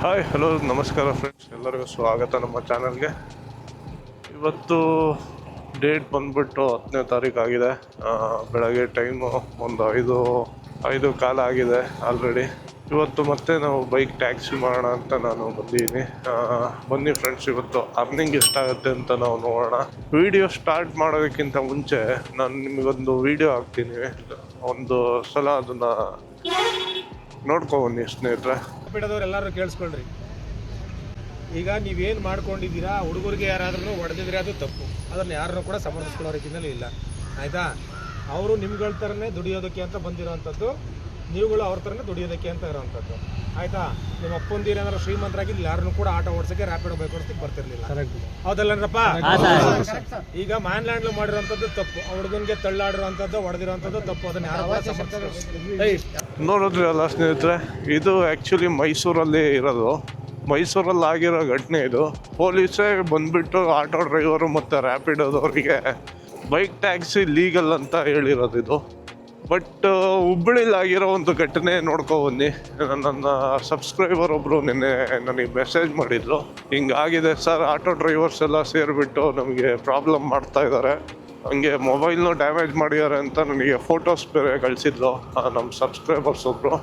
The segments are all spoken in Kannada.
ಹಾಯ್ ಹಲೋ ನಮಸ್ಕಾರ ಫ್ರೆಂಡ್ಸ್, ಎಲ್ಲರಿಗೂ ಸ್ವಾಗತ ನಮ್ಮ ಚಾನಲ್ಗೆ. ಇವತ್ತು ಡೇಟ್ ಬಂದ್ಬಿಟ್ಟು 10ನೇ ತಾರೀಕು ಆಗಿದೆ. ಬೆಳಗ್ಗೆ ಟೈಮು ಒಂದು ಐದು ಕಾಲ ಆಗಿದೆ ಆಲ್ರೆಡಿ. ಇವತ್ತು ಮತ್ತೆ ನಾವು ಬೈಕ್ ಟ್ಯಾಕ್ಸಿ ಮಾಡೋಣ ಅಂತ ನಾನು ಬಂದಿದ್ದೀನಿ. ಬನ್ನಿ ಫ್ರೆಂಡ್ಸ್, ಇವತ್ತು ಅರ್ನಿಂಗ್ ಎಷ್ಟಾಗುತ್ತೆ ಅಂತ ನಾವು ನೋಡೋಣ. ವಿಡಿಯೋ ಸ್ಟಾರ್ಟ್ ಮಾಡೋದಕ್ಕಿಂತ ಮುಂಚೆ ನಾನು ನಿಮಗೊಂದು ವಿಡಿಯೋ ಹಾಕ್ತೀನಿ, ಒಂದು ಸಲ ಅದನ್ನು ನೋಡ್ಕೊಬನ್ನಿ ಸ್ನೇಹಿತರೆ. ಬಿಡೋದವ್ರು ಎಲ್ಲರೂ ಕೇಳಿಸ್ಕೊಳ್ರಿ. ಈಗ ನೀವೇನು ಮಾಡ್ಕೊಂಡಿದ್ದೀರಾ, ಹುಡುಗರಿಗೆ ಯಾರಾದ್ರೂ ಹೊಡೆದಿದ್ರೆ ಅದು ತಪ್ಪು. ಅದನ್ನು ಯಾರನ್ನೂ ಕೂಡ ಸಮರ್ಥಿಸ್ಕೊಳ್ಳೋ ರೀತಿಯಲ್ಲಿ ಇಲ್ಲ, ಆಯಿತಾ? ಅವರು ನಿಮ್ಗಳ ಥರನೇ ದುಡಿಯೋದಕ್ಕೆ ಅಂತ ಬಂದಿರೋವಂಥದ್ದು, ನೀವುಗಳು ಅವ್ರ ಥರನೇ ದುಡಿಯೋದಕ್ಕೆ ಅಂತ ಇರೋವಂಥದ್ದು, ಆಯಿತಾ? ನಿಮ್ಮ ಅಪ್ಪಂದಿರು ಏನಾದ್ರು ಶ್ರೀಮಂತರಾಗಿದ್ದು ಯಾರನ್ನೂ ಕೂಡ ಆಟೋ ಓಡಿಸೋಕ್ಕೆ ರ್ಯಾಪಿಡೋ ಬೈಕ್ ಓಡಿಸ್ಲಿಕ್ಕೆ ಬರ್ತಿರ್ಲಿಲ್ಲ, ಹೌದಲ್ಲಪ್ಪ? ಈಗ ಮ್ಯಾನ್ಲ್ಯಾಂಡ್ಲು ಮಾಡಿರೋಂಥದ್ದು ತಪ್ಪು, ಹುಡುಗನಿಗೆ ತಳ್ಳಾಡಿರೋಂಥದ್ದು, ಹೊಡೆದಿರೋಂಥದ್ದು ತಪ್ಪು. ಅದನ್ನು ಯಾರು ಕೂಡ ನೋಡಿದ್ರಿ ಅಲ್ಲ ಸ್ನೇಹಿತರೆ, ಇದು ಆ್ಯಕ್ಚುಲಿ ಮೈಸೂರಲ್ಲಿ ಇರೋದು. ಮೈಸೂರಲ್ಲಿ ಆಗಿರೋ ಘಟನೆ ಇದು. ಪೊಲೀಸೇ ಬಂದ್ಬಿಟ್ಟು ಆಟೋ ಡ್ರೈವರು ಮತ್ತು ರ್ಯಾಪಿಡೋದವರಿಗೆ ಬೈಕ್ ಟ್ಯಾಕ್ಸಿ ಲೀಗಲ್ ಅಂತ ಹೇಳಿರೋದು ಇದು. ಬಟ್ ಹುಬ್ಬಳ್ಳಿಲಾಗಿರೋ ಒಂದು ಘಟನೆ ನೋಡ್ಕೊಬನ್ನಿ. ನನ್ನ ಸಬ್ಸ್ಕ್ರೈಬರ್ ಒಬ್ಬರು ನಿನ್ನೆ ನನಗೆ ಮೆಸೇಜ್ ಮಾಡಿದ್ರು, ಹಿಂಗಾಗಿದೆ ಸರ್, ಆಟೋ ಡ್ರೈವರ್ಸ್ ಎಲ್ಲ ಸೇರಿಬಿಟ್ಟು ನಮಗೆ ಪ್ರಾಬ್ಲಮ್ ಮಾಡ್ತಾ ಇದ್ದಾರೆ, ಹಂಗೆ ಮೊಬೈಲ್ನೂ ಡ್ಯಾಮೇಜ್ ಮಾಡಿದ್ದಾರೆ ಅಂತ ನನಗೆ ಫೋಟೋಸ್ ಬೇರೆ ಕಳಿಸಿದ್ರು ನಮ್ಮ ಸಬ್ಸ್ಕ್ರೈಬರ್ಸ್ ಒಬ್ಬರು.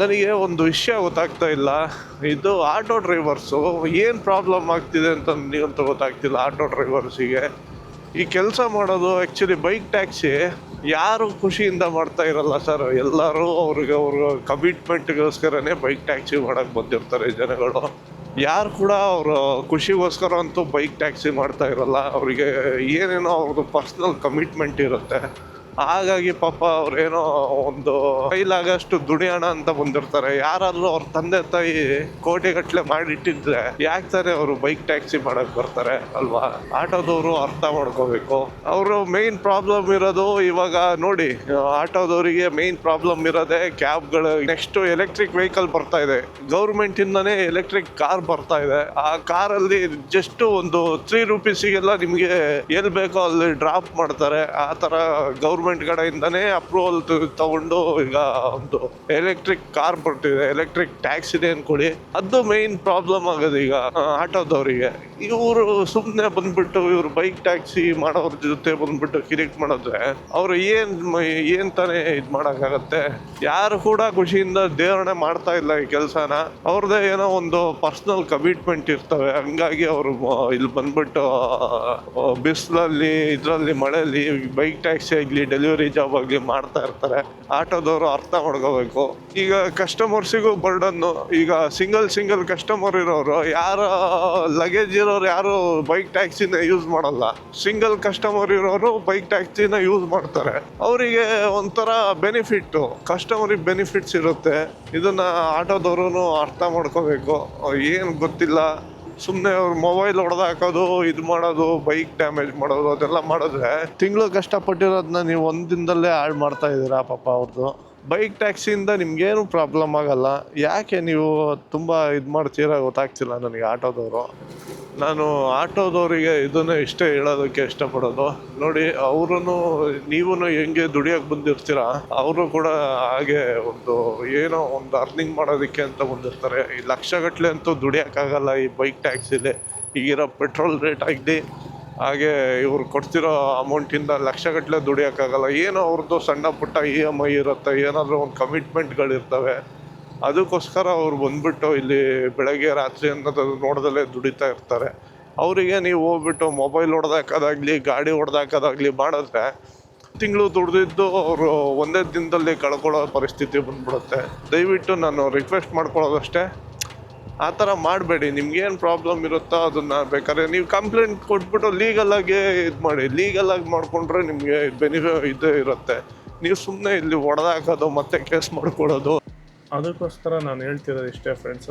ನನಗೆ ಒಂದು ವಿಷಯ ಗೊತ್ತಾಗ್ತಾ ಇಲ್ಲ, ಇದು ಆಟೋ ಡ್ರೈವರ್ಸು ಏನು ಪ್ರಾಬ್ಲಮ್ ಆಗ್ತಿದೆ ಅಂತ ನನಗಂತೂ ಗೊತ್ತಾಗ್ತಿಲ್ಲ. ಆಟೋ ಡ್ರೈವರ್ಸಿಗೆ ಈ ಕೆಲಸ ಮಾಡೋದು ಆ್ಯಕ್ಚುಲಿ ಬೈಕ್ ಟ್ಯಾಕ್ಸಿ ಯಾರು ಖುಷಿಯಿಂದ ಮಾಡ್ತಾ ಇರಲ್ಲ ಸರ್. ಎಲ್ಲರೂ ಅವ್ರ ಕಮಿಟ್ಮೆಂಟ್ಗೋಸ್ಕರನೇ ಬೈಕ್ ಟ್ಯಾಕ್ಸಿ ಮಾಡೋಕ್ಕೆ ಬಂದಿರ್ತಾರೆ ಜನಗಳು. ಯಾರು ಕೂಡ ಅವರು ಖುಷಿಗೋಸ್ಕರ ಅಂತೂ ಬೈಕ್ ಟ್ಯಾಕ್ಸಿ ಮಾಡ್ತಾ ಇರಲ್ಲ. ಅವರಿಗೆ ಏನೇನೋ ಅವ್ರದ್ದು ಪರ್ಸ್ನಲ್ ಕಮಿಟ್ಮೆಂಟ್ ಇರುತ್ತೆ. ಹಾಗಾಗಿ ಪಾಪ ಅವ್ರೇನೋ ಒಂದು ಕೈಲಾಗಷ್ಟು ದುಡಿಯೋಣ ಅಂತ ಬಂದಿರ್ತಾರೆ. ಯಾರಾದ್ರೂ ಅವ್ರ ತಂದೆ ತಾಯಿ ಕೋಟಿಗಟ್ಟಲೆ ಮಾಡಿಟ್ಟಿದ್ರೆ ಯಾಕೆ ತಾನೇ ಅವರು ಬೈಕ್ ಟ್ಯಾಕ್ಸಿ ಮಾಡಕ್ ಬರ್ತಾರೆ ಅಲ್ವಾ? ಆಟೋದವರು ಅರ್ಥ ಮಾಡ್ಕೋಬೇಕು. ಅವರು ಮೇನ್ ಪ್ರಾಬ್ಲಮ್ ಇರೋದು ಇವಾಗ ನೋಡಿ, ಆಟೋದವರಿಗೆ ಮೇನ್ ಪ್ರಾಬ್ಲಮ್ ಇರೋದೇ ಕ್ಯಾಬ್ಗಳು. ನೆಕ್ಸ್ಟ್ ಎಲೆಕ್ಟ್ರಿಕ್ ವೆಹಿಕಲ್ ಬರ್ತಾ ಇದೆ, ಗೌರ್ಮೆಂಟ್ ಇಂದಾನೇ ಎಲೆಕ್ಟ್ರಿಕ್ ಕಾರ್ ಬರ್ತಾ ಇದೆ. ಆ ಕಾರಲ್ಲಿ ಜಸ್ಟ್ ಒಂದು 3 ರೂಪೀಸಿಗೆಲ್ಲ ನಿಮಗೆ ಎಲ್ಲಿ ಬೇಕೋ ಅಲ್ಲಿ ಡ್ರಾಪ್ ಮಾಡ್ತಾರೆ. ಆ ಥರ ಗೌರ್ಮೆಂಟ್ ಕಡೆಯಿಂದಾನೇ ಅಪ್ರೂವಲ್ ತಗೊಂಡು ಈಗ ಒಂದು ಎಲೆಕ್ಟ್ರಿಕ್ ಕಾರ್ ಬರ್ತಿದೆ, ಎಲೆಕ್ಟ್ರಿಕ್ ಟ್ಯಾಕ್ಸ್ ಇದೆ ಅನ್ಕೊಳ್ಳಿ. ಅದು ಮೇನ್ ಪ್ರಾಬ್ಲಮ್ ಆಗೋದು ಈಗ ಆಟೋದವರಿಗೆ. ಇವರು ಸುಮ್ಮನೆ ಬಂದ್ಬಿಟ್ಟು ಇವರು ಬೈಕ್ ಟ್ಯಾಕ್ಸಿ ಮಾಡೋರ ಜೊತೆ ಬಂದ್ಬಿಟ್ಟು ಕಿರಿಕ್ ಮಾಡಿದ್ರೆ ಅವರು ಏನ್ ತಾನೇ ಇದು ಮಾಡೋಕ್ಕಾಗತ್ತೆ? ಯಾರು ಕೂಡ ಖುಷಿಯಿಂದ ದೇವರಣೆ ಮಾಡ್ತಾ ಇಲ್ಲ ಈ ಕೆಲಸನ. ಅವ್ರದ್ದೇ ಏನೋ ಒಂದು ಪರ್ಸನಲ್ ಕಮಿಟ್ಮೆಂಟ್ ಇರ್ತವೆ. ಹಂಗಾಗಿ ಅವರು ಇಲ್ಲಿ ಬಂದ್ಬಿಟ್ಟು ಬಿಸಿಲಲ್ಲಿ ಇದರಲ್ಲಿ ಮಳೆಯಲ್ಲಿ ಬೈಕ್ ಟ್ಯಾಕ್ಸಿ ಆಗಲಿ ಡೆಲಿವರಿ ಜಾಬ್ ಆಗಲಿ ಮಾಡ್ತಾ ಇರ್ತಾರೆ. ಆಟೋದವರು ಅರ್ಥ ಮಾಡ್ಕೋಬೇಕು. ಈಗ ಕಸ್ಟಮರ್ಸಿಗೂ ಬರ್ಡನ್ನು. ಈಗ ಸಿಂಗಲ್ ಕಸ್ಟಮರ್ ಇರೋರು, ಯಾರ ಲಗೇಜ್ ಇರೋರು ಯಾರು ಬೈಕ್ ಟ್ಯಾಕ್ಸಿನ ಯೂಸ್ ಮಾಡಲ್ಲ. ಸಿಂಗಲ್ ಕಸ್ಟಮರ್ ಇರೋರು ಬೈಕ್ ಟ್ಯಾಕ್ಸಿನ ಯೂಸ್ ಮಾಡ್ತಾರೆ. ಅವರಿಗೆ ಒಂಥರ ಬೆನಿಫಿಟ್ಟು, ಕಸ್ಟಮರಿಗೆ ಬೆನಿಫಿಟ್ಸ್ ಇರುತ್ತೆ. ಇದನ್ನ ಆಟೋದವರು ಅರ್ಥ ಮಾಡ್ಕೋಬೇಕು. ಏನು ಗೊತ್ತಿಲ್ಲ, ಸುಮ್ಮನೆ ಅವ್ರು ಮೊಬೈಲ್ ಹೊಡೆದಾಕೋದು, ಇದು ಮಾಡೋದು, ಬೈಕ್ ಡ್ಯಾಮೇಜ್ ಮಾಡೋದು, ಅದೆಲ್ಲ ಮಾಡಿದ್ರೆ ತಿಂಗಳು ಕಷ್ಟಪಟ್ಟಿರೋದನ್ನ ನೀವು ಒಂದಿನದಲ್ಲೇ ಹಾಳು ಮಾಡ್ತಾ ಇದ್ದೀರಾ ಪಾಪ ಅವ್ರದ್ದು. ಬೈಕ್ ಟ್ಯಾಕ್ಸಿಯಿಂದ ನಿಮ್ಗೇನು ಪ್ರಾಬ್ಲಮ್ ಆಗಲ್ಲ. ಯಾಕೆ ನೀವು ತುಂಬ ಇದು ಮಾಡ್ತೀರಾ ಗೊತ್ತಾಗ್ತಿಲ್ಲ ನನಗೆ ಆಟೋದವರು. ನಾನು ಆಟೋದವರಿಗೆ ಇದನ್ನು ಇಷ್ಟೇ ಹೇಳೋದಕ್ಕೆ ಇಷ್ಟಪಡೋದು, ನೋಡಿ ಅವರು ನೀವು ಹೆಂಗೆ ದುಡಿಯೋಕೆ ಬಂದಿರ್ತೀರ, ಅವರು ಕೂಡ ಹಾಗೆ ಏನೋ ಒಂದು ಅರ್ನಿಂಗ್ ಮಾಡೋದಕ್ಕೆ ಅಂತ ಬಂದಿರ್ತಾರೆ. ಈ ಲಕ್ಷಗಟ್ಟಲೆ ಅಂತೂ ದುಡಿಯೋಕ್ಕಾಗಲ್ಲ ಈ ಬೈಕ್ ಟ್ಯಾಕ್ಸಿಲಿ. ಈಗಿರೋ ಪೆಟ್ರೋಲ್ ರೇಟ್ ಆಗಲಿ, ಹಾಗೆ ಇವ್ರು ಕೊಡ್ತಿರೋ ಅಮೌಂಟಿಂದ ಲಕ್ಷಗಟ್ಟಲೆ ದುಡಿಯೋಕ್ಕಾಗಲ್ಲ. ಏನೋ ಅವ್ರದ್ದು ಸಣ್ಣ ಪುಟ್ಟ EMI ಇರುತ್ತೆ, ಏನಾದರೂ ಒಂದು ಕಮಿಟ್ಮೆಂಟ್ಗಳಿರ್ತವೆ. ಅದಕ್ಕೋಸ್ಕರ ಅವ್ರು ಬಂದ್ಬಿಟ್ಟು ಇಲ್ಲಿ ಬೆಳಗ್ಗೆ ರಾತ್ರಿ ಅನ್ನೋದು ನೋಡ್ದಲ್ಲೇ ದುಡಿತಾ ಇರ್ತಾರೆ. ಅವರಿಗೆ ನೀವು ಹೋಗ್ಬಿಟ್ಟು ಮೊಬೈಲ್ ಹೊಡೆದಾಕೋದಾಗಲಿ ಗಾಡಿ ಹೊಡೆದಾಕೋದಾಗಲಿ ಮಾಡಿದ್ರೆ ತಿಂಗಳು ದುಡ್ದಿದ್ದು ಅವರು ಒಂದೇ ದಿನದಲ್ಲಿ ಕಳ್ಕೊಳ್ಳೋ ಪರಿಸ್ಥಿತಿ ಬಂದ್ಬಿಡುತ್ತೆ. ದಯವಿಟ್ಟು ನಾನು ರಿಕ್ವೆಸ್ಟ್ ಮಾಡ್ಕೊಳ್ಳೋದಷ್ಟೇ, ಆ ಥರ ಮಾಡಬೇಡಿ. ನಿಮ್ಗೇನು ಪ್ರಾಬ್ಲಮ್ ಇರುತ್ತೋ ಅದನ್ನು ಬೇಕಾದ್ರೆ ನೀವು ಕಂಪ್ಲೇಂಟ್ ಕೊಟ್ಬಿಟ್ಟು ಲೀಗಲಾಗಿ ಇದು ಮಾಡಿ. ಲೀಗಲಾಗಿ ಮಾಡಿಕೊಂಡ್ರೆ ನಿಮಗೆ ಇದೇ ಇರುತ್ತೆ. ನೀವು ಸುಮ್ಮನೆ ಇಲ್ಲಿ ಹೊಡೆದಾಕೋದು ಮತ್ತೆ ಕೇಸ್ ಮಾಡ್ಕೊಳ್ಳೋದು. ಅದಕ್ಕೋಸ್ಕರ ನಾನು ಹೇಳ್ತಿರೋದು ಇಷ್ಟೇ ಫ್ರೆಂಡ್ಸ್,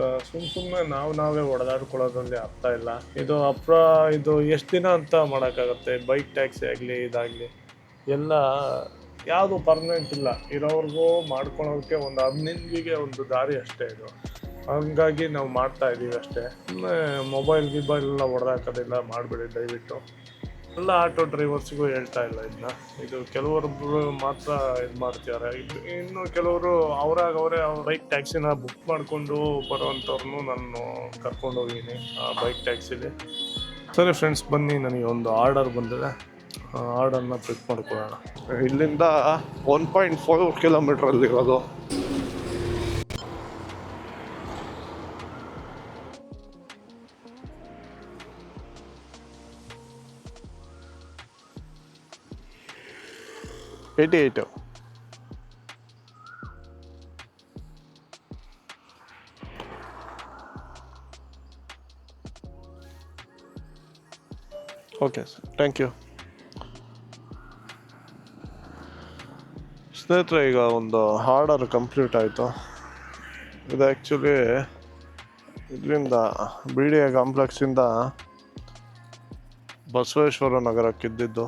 ಸುಮ್ಮನೆ ನಾವೇ ಹೊಡೆದಾಡ್ಕೊಳ್ಳೋದ್ರಲ್ಲಿ ಅರ್ಥ ಇಲ್ಲ. ಇದು ಎಷ್ಟು ದಿನ ಅಂತ ಮಾಡೋಕ್ಕಾಗತ್ತೆ? ಬೈಕ್ ಟ್ಯಾಕ್ಸಿ ಆಗಲಿ ಇದಾಗಲಿ ಎಲ್ಲ ಯಾವುದು ಪರ್ಮನೆಂಟ್ ಇಲ್ಲ. ಇರೋವ್ರಿಗೂ ಮಾಡ್ಕೊಳೋಕ್ಕೆ ಒಂದು ಅರ್ನಿಂಗಿಗೆ ಒಂದು ದಾರಿ ಅಷ್ಟೇ ಇದು. ಹಂಗಾಗಿ ನಾವು ಮಾಡ್ತಾ ಇದ್ದೀವಿ ಅಷ್ಟೇ. ಮೊಬೈಲ್ ಎಲ್ಲ ಹೊಡೆದಾಕೋದಿಲ್ಲ ಮಾಡಬೇಡಿ ದಯವಿಟ್ಟು. ಎಲ್ಲ ಆಟೋ ಡ್ರೈವರ್ಸ್ಗೂ ಹೇಳ್ತಾ ಇಲ್ಲ ಇದನ್ನ. ಇದು ಕೆಲವೊಬ್ಬರು ಮಾತ್ರ ಇದು ಮಾಡ್ತಿದ್ದಾರೆ. ಇನ್ನು ಕೆಲವರು ಅವರೇ ಬೈಕ್ ಟ್ಯಾಕ್ಸಿನ ಬುಕ್ ಮಾಡಿಕೊಂಡು ಬರೋವಂಥವ್ರನ್ನೂ ನಾನು ಕರ್ಕೊಂಡು ಹೋಗಿದ್ದೀನಿ ಆ ಬೈಕ್ ಟ್ಯಾಕ್ಸಿಲಿ. ಸರಿ ಫ್ರೆಂಡ್ಸ್, ಬನ್ನಿ, ನನಗೆ ಒಂದು ಆರ್ಡರ್ ಬಂದಿದೆ, ಆರ್ಡರ್ನ ಪಿಕ್ ಮಾಡ್ಕೊಳ್ಳೋಣ. ಇಲ್ಲಿಂದ 1.4 ಕಿಲೋಮೀಟ್ರಲ್ಲಿರೋದು. $88. Okay sir, thank you. ಸ್ನೇಹಿತರೆ, ಈಗ ಒಂದು ಆರ್ಡರ್ ಕಂಪ್ಲೀಟ್ ಆಯಿತು. ಇದು ಆ್ಯಕ್ಚುಲಿ ಇದರಿಂದ BDA ಕಾಂಪ್ಲೆಕ್ಸಿಂದ ಬಸವೇಶ್ವರ ನಗರಕ್ಕಿದ್ದಿದ್ದು.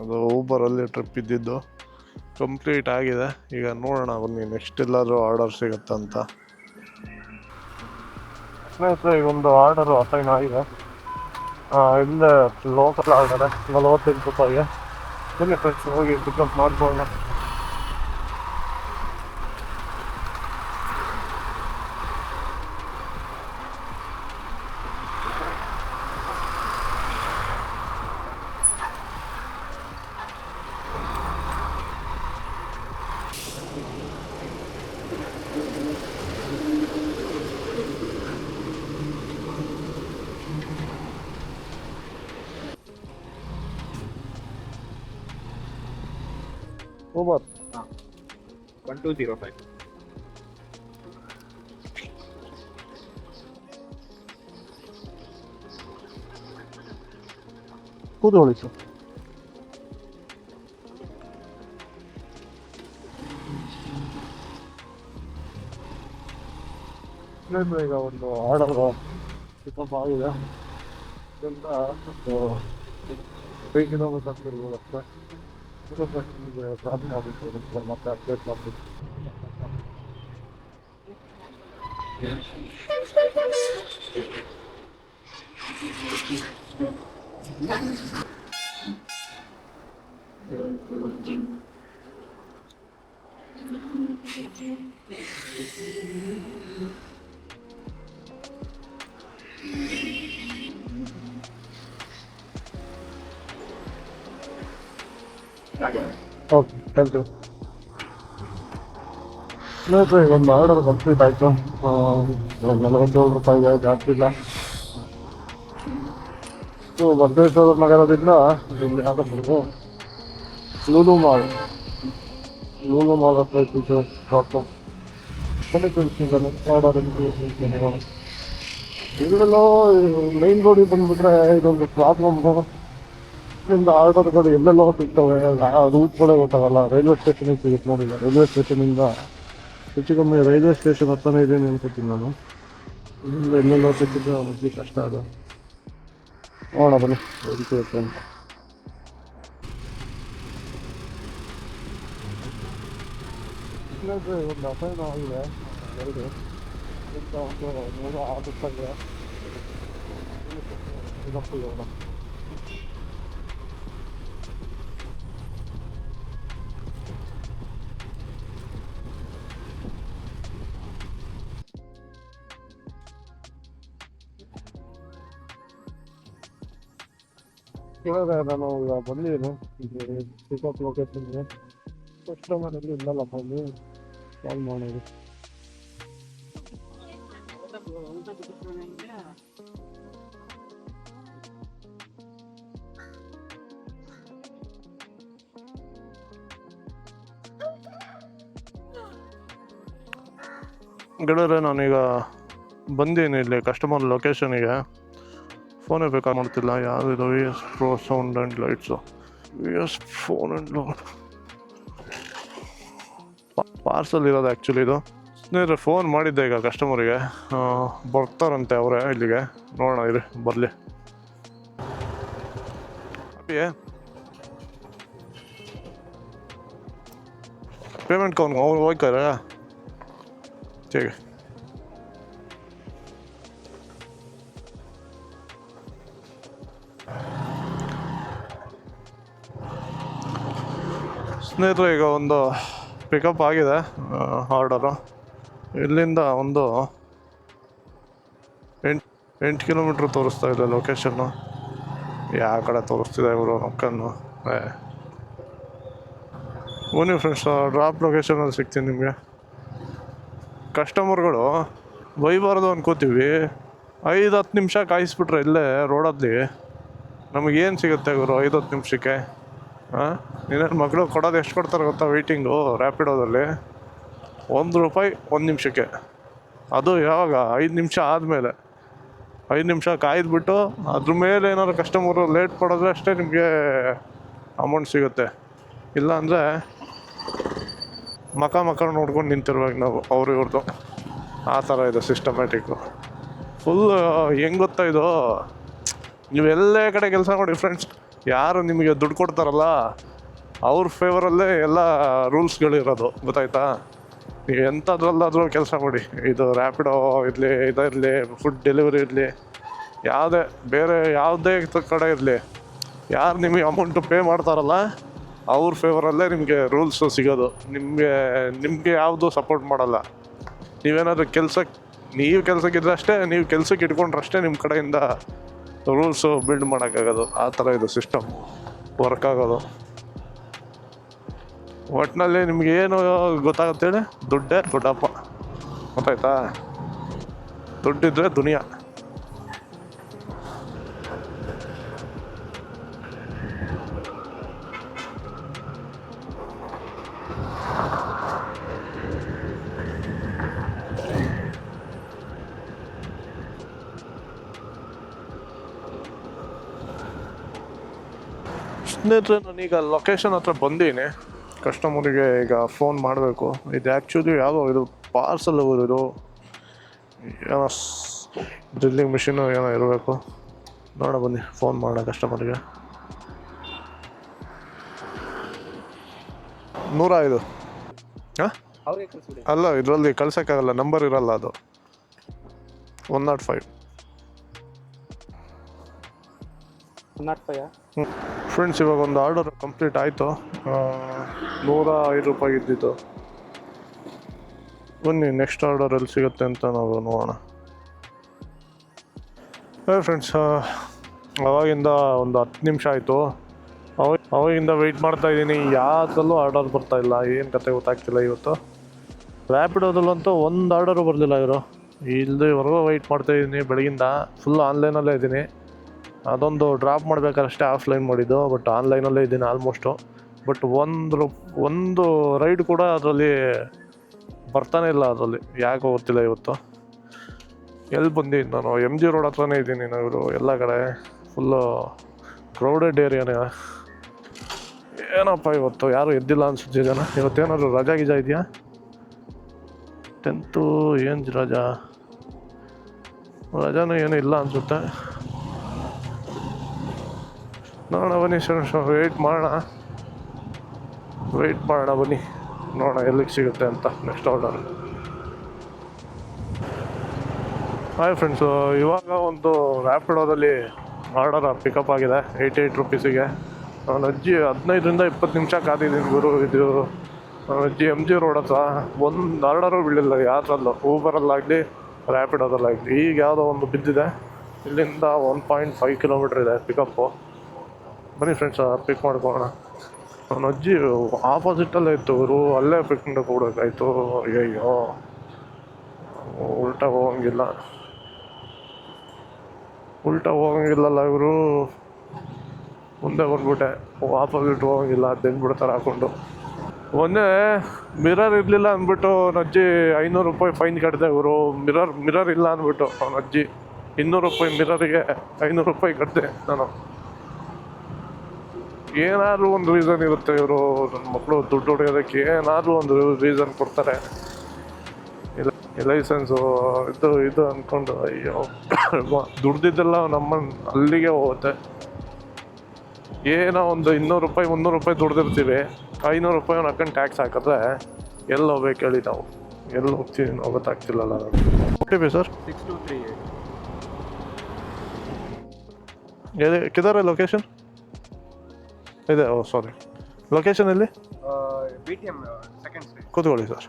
ಅದು ಊಬರಲ್ಲಿ ಟ್ರಿಪ್ ಇದ್ದಿದ್ದು ಕಂಪ್ಲೀಟ್ ಆಗಿದೆ. ಈಗ ನೋಡೋಣ ಬನ್ನಿ ನೆಕ್ಸ್ಟ್ ಎಲ್ಲಾದರೂ ಆರ್ಡರ್ ಸಿಗುತ್ತಂತ. ಸ್ನೇಹಿತರೆ, ಈಗ ಒಂದು ಆರ್ಡರು ಅಸೈನ್ ಆಗಿದೆ. ಇಲ್ಲೇ ಲೋಕಲ್ ಆರ್ಡರ್ $48. ಬನ್ನಿ ಫ್ರೆಂಡ್ಸ್, ಹೋಗಿ ಪಿಕಪ್ ಮಾಡ್ಕೊಳ್ಳೋಣ. ಊಬರ್ 1205. ಕೂತ್ಕೊಳ್ಳಿ ಸರ್. ಈಗ ಒಂದು ಆರ್ಡರ್ ಪಿಕಪ್ ಆಗಿದೆ. ಇದರಿಂದ 3 ಕಿಲೋಮೀಟರ್ ಇರ್ಬೋದು ಅಷ್ಟೇ. ಪ್ರಾಬ್ಲಮ್ ಆಗುತ್ತೆ, ಮತ್ತೆ ಅಪ್ಡೇಟ್ ಮಾಡಬೇಕು. Okay, thank you. ಸ್ನೇಹಿತರೆ, ಈಗ ಒಂದು ಆರ್ಡರ್ ಕಂಪ್ಲೀಟ್ ಆಯಿತು. $47 ಜಾಸ್ತಿ ಇಲ್ಲ. ಬಸವೇಶ್ವರ ನಗರದಿಂದ ಇಲ್ಲಿ ಆಗಬಹುದು ಲೂಲು ಮಾಲ್ ಹತ್ರ ಇದ್ದು ಡ್ರಾಪ್ ಆರ್ಡರ್. ಇಲ್ಲೆಲ್ಲೋ ಮೈನ್ ರೋಡಿಗೆ ಬಂದುಬಿಟ್ರೆ ಇದೊಂದು ಪ್ರಾಬ್ಲಮ್. ಇದರಿಂದ ಆರ್ಡರ್ಗಳು ಎಲ್ಲೆಲ್ಲೋ ಸಿಗ್ತವೆ, ರೂಟ್ಗಳೇ ಗೊತ್ತಾಗಲ್ಲ. ರೈಲ್ವೆ ಸ್ಟೇಷನಿಗೆ ಸಿಗುತ್ತೆ ನೋಡಿಲ್ಲ. ರೈಲ್ವೆ ಸ್ಟೇಷನಿಂದ ಹೆಚ್ಚು ಕಮ್ಮಿ ರೈಲ್ವೆ ಸ್ಟೇಷನ್ ಹತ್ರನೇ ಇದ್ದೀನಿ ಅನ್ಕೋತೀನಿ ನಾನು. ಇಲ್ಲಿಂದ ಎಲ್ಲೆಲ್ಲೋ ಸಿಕ್ಕಿದ್ರೆ ಅವನಿಗೆ ಕಷ್ಟ ಅದು. ನೋಡೋಣ ಬನ್ನಿ ಎಲ್ಲಿ ಸಿಗುತ್ತೆ ಅಂತ. ಒಂದು ಅಸೈನ್ ಆಗಿದೆ ಎರಡು ಆಗುತ್ತೆ. ಇವಾಗ ನಾನು ಈಗ ಬಂದಿದ್ದೀನಿ ಪಿಕಪ್ ಲೊಕೇಶನ್ಗೆ. ಕಸ್ಟಮರಲ್ಲಿ ಇಲ್ಲಲ್ಲಪ್ಪ, ಅಲ್ಲಿ ಕಾಲ್ ಮಾಡೋದು. ಗೆಳೆಯರೆ, ನಾನೀಗ ಬಂದೀನಿ ಇಲ್ಲಿ ಕಸ್ಟಮರ್ ಲೊಕೇಶನಿಗೆ. ಫೋನೇ ಬೇಕಾಗಿ ಮಾಡ್ತಿಲ್ಲ. ಯಾವುದಿದು VS Pro sound and lights, VS phone and parcel ಇರೋದು ಆ್ಯಕ್ಚುಲಿ ಇದು. ಸ್ನೇಹಿತರೆ, ಫೋನ್ ಮಾಡಿದ್ದೆ ಈಗ ಕಸ್ಟಮರಿಗೆ, ಬರ್ತಾರಂತೆ ಅವರೇ ಇಲ್ಲಿಗೆ. ನೋಡೋಣ ಇರಿ, ಬರಲಿ. ಪೇಮೆಂಟ್ ಕೌನ್ ಅವ್ರು ಹೋಗ್ತಾರೆ. ठीक है. ಸ್ನೇಹಿತರೆ, ಈಗ ಒಂದು ಪಿಕಪ್ ಆಗಿದೆ ಆರ್ಡರು. ಇಲ್ಲಿಂದ ಒಂದು 8 ಕಿಲೋಮೀಟ್ರ್ ತೋರಿಸ್ತಾ ಇದೆ ಲೊಕೇಶನ್ನು. ಯಾವ ಕಡೆ ತೋರಿಸ್ತಿದೆ ಇವರು ನಕ್ಕನ್ನು. ಬನ್ನಿ ಫ್ರೆಂಡ್ಸ್, ಡ್ರಾಪ್ ಲೊಕೇಶನಲ್ಲಿ ಸಿಗ್ತೀನಿ ನಿಮಗೆ. ಕಸ್ಟಮರ್ಗಳು ಬೈಬಾರ್ದು ಅನ್ಕೋತೀವಿ, 5-10 ನಿಮಿಷ ಕಾಯಿಸ್ಬಿಟ್ರೆ ಇಲ್ಲೇ ರೋಡಲ್ಲಿ ನಮಗೇನು ಸಿಗುತ್ತೆ ಇವರು 5-10 ನಿಮಿಷಕ್ಕೆ? ಹಾಂ, ಇನ್ನೇನು ಮಕ್ಕಳು ಕೊಡೋದು ಎಷ್ಟು ಕೊಡ್ತಾರೆ ಗೊತ್ತಾ ವೆಯ್ಟಿಂಗು ರ್ಯಾಪಿಡೋದಲ್ಲಿ? ₹1 1 ನಿಮಿಷಕ್ಕೆ. ಅದು ಯಾವಾಗ 5 ನಿಮಿಷ ಆದಮೇಲೆ 5 ನಿಮಿಷ ಕಾಯ್ದುಬಿಟ್ಟು ಅದ್ರ ಮೇಲೆ ಏನಾದ್ರು ಕಸ್ಟಮರು ಲೇಟ್ ಪಡೋದ್ರೆ ಅಷ್ಟೇ ನಿಮಗೆ ಅಮೌಂಟ್ ಸಿಗುತ್ತೆ. ಇಲ್ಲ ಅಂದರೆ ಮಕ ನೋಡ್ಕೊಂಡು ನಿಂತಿರ್ಬೇಕು ನಾವು ಇವ್ರದ್ದು. ಆ ಥರ ಇದೆ ಸಿಸ್ಟಮ್ಯಾಟಿಕ್ಕು ಫುಲ್. ಹೆಂಗೆ ಗೊತ್ತಾ ಇದು, ನೀವು ಎಲ್ಲೇ ಕಡೆ ಕೆಲಸ ಮಾಡಿ ಫ್ರೆಂಡ್ಸ್, ಯಾರು ನಿಮಗೆ ದುಡ್ಡು ಕೊಡ್ತಾರಲ್ಲ ಅವ್ರ ಫೇವರಲ್ಲೇ ಎಲ್ಲ ರೂಲ್ಸ್ಗಳಿರೋದು, ಗೊತ್ತಾಯ್ತಾ? ನೀವು ಎಂಥದ್ರಲ್ಲಾದರೂ ಕೆಲಸ ಮಾಡಿ, ಇದು ರ್ಯಾಪಿಡೋ ಇರಲಿ, ಇದಿರಲಿ, ಫುಡ್ ಡೆಲಿವರಿ ಇರಲಿ, ಬೇರೆ ಯಾವುದೇ ಕಡೆ ಇರಲಿ, ಯಾರು ನಿಮಗೆ ಅಮೌಂಟು ಪೇ ಮಾಡ್ತಾರಲ್ಲ ಅವ್ರ ಫೇವರಲ್ಲೇ ನಿಮಗೆ ರೂಲ್ಸು ಸಿಗೋದು. ನಿಮಗೆ ಯಾವುದು ಸಪೋರ್ಟ್ ಮಾಡಲ್ಲ. ನೀವೇನಾದರೂ ನೀವು ಕೆಲಸಕ್ಕಿದ್ರೆ ಅಷ್ಟೇ, ನೀವು ಕೆಲಸಕ್ಕೆ ಇಟ್ಕೊಂಡ್ರಷ್ಟೇ ನಿಮ್ಮ ಕಡೆಯಿಂದ ರೂಲ್ಸು ಬಿಲ್ಡ್ ಮಾಡೋಕ್ಕಾಗೋದು. ಆ ಥರ ಇದು ಸಿಸ್ಟಮ್ ವರ್ಕ್ ಆಗೋದು. ಒಟ್ಟಿನಲ್ಲಿ ನಿಮ್ಗೆ ಏನು ಗೊತ್ತಾಗುತ್ತೇಳಿ, ದುಡ್ಡೇ ದೊಡ್ಡಪ್ಪ, ಗೊತ್ತಾಯ್ತಾ? ದುಡ್ಡಿದ್ರೆ ದುನಿಯಾ. ಸ್ನೇಹಿತರೆ, ನಾನೀಗ ಲೊಕೇಶನ್ ಹತ್ರ ಬಂದೀನಿ. ಕಸ್ಟಮರಿಗೆ ಈಗ ಫೋನ್ ಮಾಡಬೇಕು. ಇದು ಆ್ಯಕ್ಚುಲಿ ಯಾವುದೋ ಇದು ಪಾರ್ಸಲ್ ಇದು ಏನೋ ಡ್ರಿಲ್ಲಿಂಗ್ ಮಿಷಿನು ಏನೋ ಇರಬೇಕು. ನೋಡ ಬನ್ನಿ, ಫೋನ್ ಮಾಡೋಣ ಕಸ್ಟಮರಿಗೆ. 105. ಹಾಂ, ಅಲ್ಲ, ಇದರಲ್ಲಿ ಕಳ್ಸೋಕ್ಕಾಗಲ್ಲ, ನಂಬರ್ ಇರಲ್ಲ, ಅದು 105. ಫ್ರೆಂಡ್ಸ್, ಇವಾಗ ಒಂದು ಆರ್ಡರ್ ಕಂಪ್ಲೀಟ್ ಆಯಿತು. ₹105 ಇದ್ದಿತ್ತು. ಬನ್ನಿ, ನೆಕ್ಸ್ಟ್ ಆರ್ಡರ್ ಎಲ್ಲಿ ಸಿಗುತ್ತೆ ಅಂತ ನಾವು ನೋಡೋಣ. ಫ್ರೆಂಡ್ಸ್, ಅವಾಗಿಂದ ಒಂದು 10 ನಿಮಿಷ ಆಯಿತು. ಅವಾಗಿಂದ ವೆಯ್ಟ್ ಮಾಡ್ತಾಯಿದ್ದೀನಿ. ಯಾವುದ್ರಲ್ಲೂ ಆರ್ಡರ್ ಬರ್ತಾಯಿಲ್ಲ. ಏನು ಕತೆ ಗೊತ್ತಾಗ್ತಿಲ್ಲ ಇವತ್ತು. ರ್ಯಾಪಿಡೋದಲ್ಲಂತೂ ಒಂದು ಆರ್ಡರು ಬರಲಿಲ್ಲ ಇವರು. ಇಲ್ಲಿವರೆಗೂ ವೆಯ್ಟ್ ಮಾಡ್ತಾಯಿದ್ದೀನಿ. ಬೆಳಗಿಂದ ಫುಲ್ ಆನ್ಲೈನಲ್ಲೇ ಇದ್ದೀನಿ. ಅದೊಂದು ಡ್ರಾಪ್ ಮಾಡ್ಬೇಕಾರಷ್ಟೇ ಆಫ್ಲೈನ್ ಮಾಡಿದ್ದು, ಬಟ್ ಆನ್ಲೈನಲ್ಲೇ ಇದ್ದೀನಿ ಆಲ್ಮೋಸ್ಟು. ಬಟ್ ಒಂದು ರೈಡ್ ಕೂಡ ಅದರಲ್ಲಿ ಬರ್ತಾನೆ ಇಲ್ಲ. ಅದರಲ್ಲಿ ಯಾಕೆ ಗೊತ್ತಿಲ್ಲ ಇವತ್ತು. ಎಲ್ಲಿ ಬಂದಿದ್ದೀನಿ ನಾನು? MG ರೋಡ್ ಹತ್ರನೇ ಇದ್ದೀನಿ. ನಾವು ಎಲ್ಲ ಕಡೆ ಫುಲ್ಲು ಕ್ರೌಡೆಡ್ ಏರಿಯಾನೇ. ಏನಪ್ಪ ಇವತ್ತು ಯಾರು ಎದ್ದಿಲ್ಲ ಅನ್ಸುತ್ತೆ ಜನ. ಇವತ್ತೇನಾದ್ರು ರಜಾ ಗಿಜಾ ಇದೆಯಾ? 10th ಏನು ರಜಾನೂ ಏನೂ ಇಲ್ಲ ಅನಿಸುತ್ತೆ. ನೋಡೋಣ ಬನ್ನಿ ಸರ್, ವೆಯ್ಟ್ ಮಾಡೋಣ ಬನ್ನಿ, ನೋಡೋಣ ಎಲ್ಲಿಗೆ ಸಿಗುತ್ತೆ ಅಂತ ನೆಕ್ಸ್ಟ್ ಆರ್ಡರ್. ಹಾಯ್ ಫ್ರೆಂಡ್ಸು, ಇವಾಗ ಒಂದು ರ್ಯಾಪಿಡೋದಲ್ಲಿ ಆರ್ಡರ್ ಪಿಕಪ್ ಆಗಿದೆ ₹88. ನಾನು ಅಜ್ಜಿ 15ರಿಂದ 20 ನಿಮಿಷ ಕಾದಿದ್ದೀನಿ ಗುರು. ಇದು ಅಜ್ಜಿ MG ರೋಡ್ ಹತ್ರ ಒಂದು ಆರ್ಡರು ಬೀಳಿಲ್ಲ ಯಾವ್ದ್ರಲ್ಲೂ, ಊಬರಲ್ಲಾಗಲಿ ರ್ಯಾಪಿಡೋದಲ್ಲಾಗಲಿ. ಈಗ ಯಾವುದೋ ಒಂದು ಬಿದ್ದಿದೆ. ಇಲ್ಲಿಂದ 1.5 ಕಿಲೋಮೀಟ್ರ್ ಇದೆ ಪಿಕಪ್ಪು. ಬನ್ನಿ ಫ್ರೆಂಡ್ಸ್, ಪಿಕ್ ಮಾಡ್ಕೊಳ್ಳೋಣ. ನನ್ನ ಅಜ್ಜಿ ಆಪೋಸಿಟಲ್ಲೇ ಇತ್ತು ಇವರು, ಅಲ್ಲೇ ಪಿಕ್ ಮಾಡಕ್ಕೆ ಹೋಗ್ಬೇಕಾಯ್ತು. ಅಯ್ಯೋ, ಉಲ್ಟಾ ಹೋಗಂಗಿಲ್ಲಲ್ಲ ಇವರು. ಮುಂದೆ ಬಂದ್ಬಿಟ್ಟೆ, ಆಪೋಸಿಟ್ ಹೋಗಂಗಿಲ್ಲ, ತೆಗ್ದುಬಿಡ್ತಾರೆ ಹಾಕ್ಕೊಂಡು. ಮೊನ್ನೆ ಮಿರರ್ ಇರಲಿಲ್ಲ ಅಂದ್ಬಿಟ್ಟು ನನ್ನ ಅಜ್ಜಿ ₹500 ಫೈನ್ ಕಟ್ಟಿದೆ ಇವರು. ಮಿರರ್ ಇಲ್ಲ ಅಂದ್ಬಿಟ್ಟು ಅವನ ಅಜ್ಜಿ ₹200 ಮಿರರಿಗೆ ₹500 ಕಟ್ಟಿದೆ ನಾನು. ಏನಾದರೂ ಒಂದು ರೀಸನ್ ಇರುತ್ತೆ ಇವರು. ನನ್ನ ಮಕ್ಕಳು ದುಡ್ಡು ಹೊಡೆಯೋದಕ್ಕೆ ಏನಾದರೂ ಒಂದು ರೀಸನ್ ಕೊಡ್ತಾರೆ. ಲೈಸೆನ್ಸು ಇದು ಅಂದ್ಕೊಂಡು ಅಯ್ಯೋ ದುಡ್ದಿದ್ದೆಲ್ಲ ಅಲ್ಲಿಗೆ ಹೋಗುತ್ತೆ. ಏನೋ ಒಂದು ₹200 ₹300 ದುಡ್ದಿರ್ತೀವಿ, ₹500 ಹಾಕೊಂಡು ಟ್ಯಾಕ್ಸ್ ಹಾಕಿದ್ರೆ ಎಲ್ಲಿ ಹೋಗ್ಬೇಕು ಹೇಳಿ ನಾವು? ಎಲ್ಲಿ ಹೋಗ್ತೀವಿ ನಾವು ಗೊತ್ತಾಗ್ತಿಲ್ಲಲ್ಲ. ಓಕೆ ಸರ್, 6238 ಕಿದಾರ ಲೊಕೇಶನ್ ಇದೆ. ಸಾರಿ, ಲೊಕೇಶನ್ ಎಲ್ಲಿ? BTM second stage. ಕೂತ್ಕೊಳ್ಳಿ ಸರ್.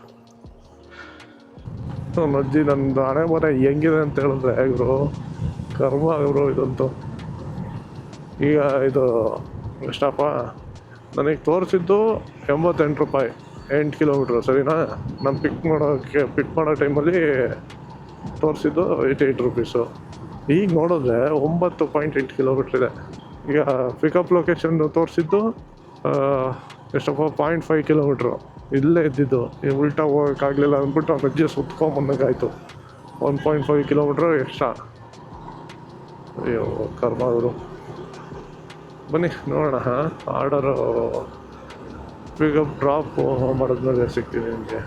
ಅಜ್ಜಿ ನಂದು ಹಣೆ ಬರ ಹೆಂಗಿದೆ ಅಂತ ಹೇಳಿದ್ರೆ ಗುರು ಕರ್ಮ ಗುರು ಇದಂತೂ. ಈಗ ಇದು ಎಷ್ಟಪ್ಪ ನನಗೆ ತೋರಿಸಿದ್ದು 88 ರೂಪಾಯಿ 8 ಕಿಲೋಮೀಟ್ರು ಸರಿನಾ. ನಾನು ಪಿಕ್ ಮಾಡೋ ಟೈಮಲ್ಲಿ ತೋರಿಸಿದ್ದು 88 ರುಪೀಸು. ಈಗ ನೋಡಿದ್ರೆ 9.8 ಕಿಲೋಮೀಟ್ರ್ ಇದೆ. ಈಗ ಪಿಕಪ್ ಲೊಕೇಶನ್ ತೋರಿಸಿದ್ದು ಎಷ್ಟಪ್ಪ 0.5 ಕಿಲೋಮೀಟ್ರು ಇಲ್ಲೇ ಇದ್ದಿದ್ದು. ಈ ಉಲ್ಟಾ ಹೋಗೋಕ್ಕಾಗಲಿಲ್ಲ ಅಂದ್ಬಿಟ್ಟು ಅವ್ನ ಅಜ್ಜಿ ಸುತ್ಕೊಂಬಂದಂಗಾಯ್ತು. 1.5 ಕಿಲೋಮೀಟ್ರು ಎಕ್ಸ್ಟ್ರಾ. ಅಯ್ಯೋ ಕರ್ಮ ಅವರು. ಬನ್ನಿ ನೋಡೋಣ. ಆರ್ಡರು ಪಿಕಪ್ ಡ್ರಾಪ್ ಮಾಡಿದ್ಮೇಲೆ ಸಿಗ್ತೀನಿ ನಿಮಗೆ.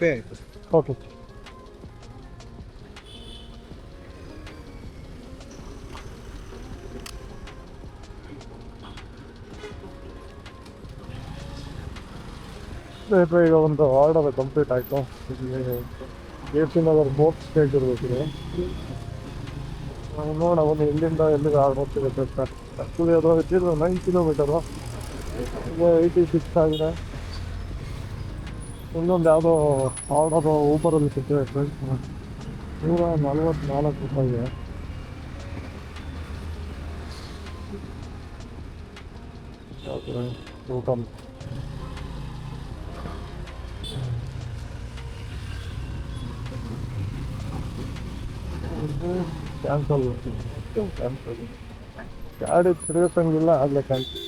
ಪೇ ಆಯಿತು. ಓಕೆ. ಈಗ ಒಂದು ಆರ್ಡರ್ ಕಂಪ್ಲೀಟ್ ಆಯಿತು. KFC ನಗರ್ ಬೋಟ್ ಸ್ಟೇಜ್ ಇರಬೇಕಿದೆ. ನೋಡೋಣ ಒಂದು ಎಲ್ಲಿಂದ ಎಲ್ಲಿಗೆ ಆರ್ಡರ್ ಸಿಗುತ್ತೆ ಅಂತ. ಆ್ಯಕ್ಚುಲಿ ಅದು ಇದ್ದಿದ್ದು 9 ಕಿಲೋಮೀಟರು, ಈಗ 86 ಆಗಿದೆ. ಇನ್ನೊಂದು ಯಾವುದೋ ಆರ್ಡರು ಊಬರಲ್ಲಿ ಸಿಗ್ತದೆ ಫ್ರೆಂಡ್ಸ್, 144 ರೂಪಾಯಿಗೆ. ಊಟ ಕ್ಯಾನ್ಸಲ್. ಗಾಡಿ ತಿರುಗಿಸಂಗಿಲ್ಲ ಆಗಲೇ ಕ್ಯಾನ್ಸಲ್.